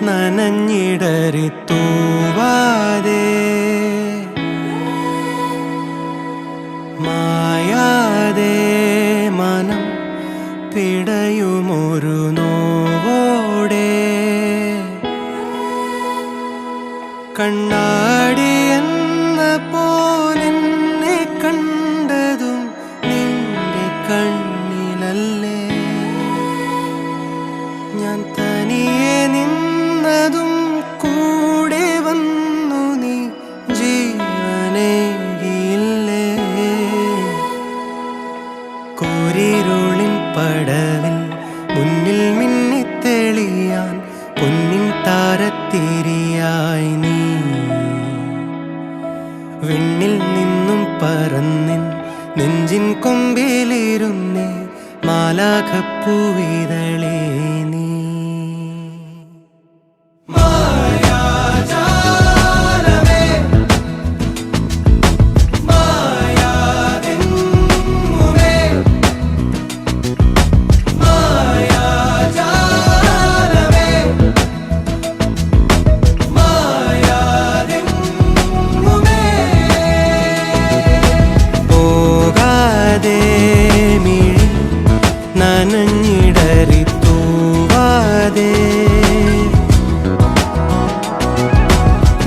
നനഞ്ഞിടറി തൂവാതെ മായാതെ മനം പിടയുമൊരു നോവോടെ കണ്ണാടി എന്ന പോലെന്നെ കണ്ടതും നിന്റെ കണ്ണിലല്ലേ ഞാൻ തനിയെ നിന്നതും കൂടെ വന്നു നീ ജീവനേകിയില്ലേ കോരിരുളിൻ പടവിൽ മുന്നിൽ മിന്നിത്തെളിയാൻ പൊന്നിൻ താരത്തിരിയായി നീ വിണ്ണിൽ നിന്നും പറന്നിൻ നെഞ്ചിൻ കൊമ്പിലിരുന്നേ മാലാഖപ്പൂവിതളേ നീ നനഞ്ഞിടറി തൂവാതെ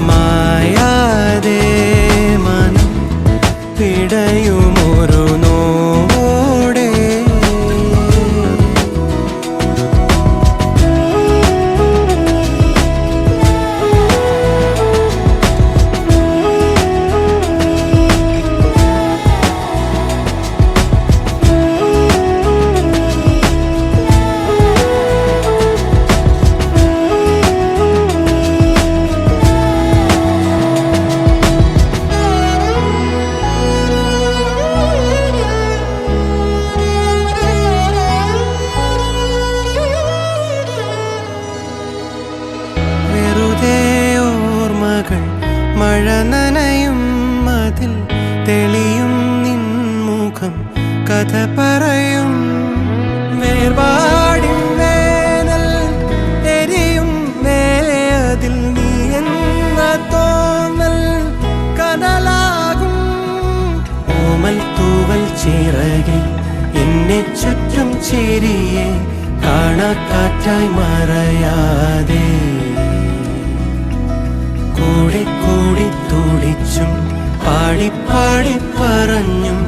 മായാതെ മനം പിടയുമൊരു നോവോടെ മഴ നനയും മതിൽ തെളിയും നിൻമുഖം കഥ പറയും വേർപാടിൻ വേനൽ എരിയും മേലെ അതിൽ നീ എന്ന തോന്നൽ കനലാകും ഓമൽ തൂവൽ ചിറകിൽ എന്നെ ചുറ്റും ചിരിയെ കാണാക്കാറ്റായി മറയാതെ കൂടി കൂടി തുടിച്ചും പാടി പാടി പറഞ്ഞും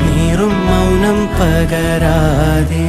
നീറും മൗനം പകരാതെ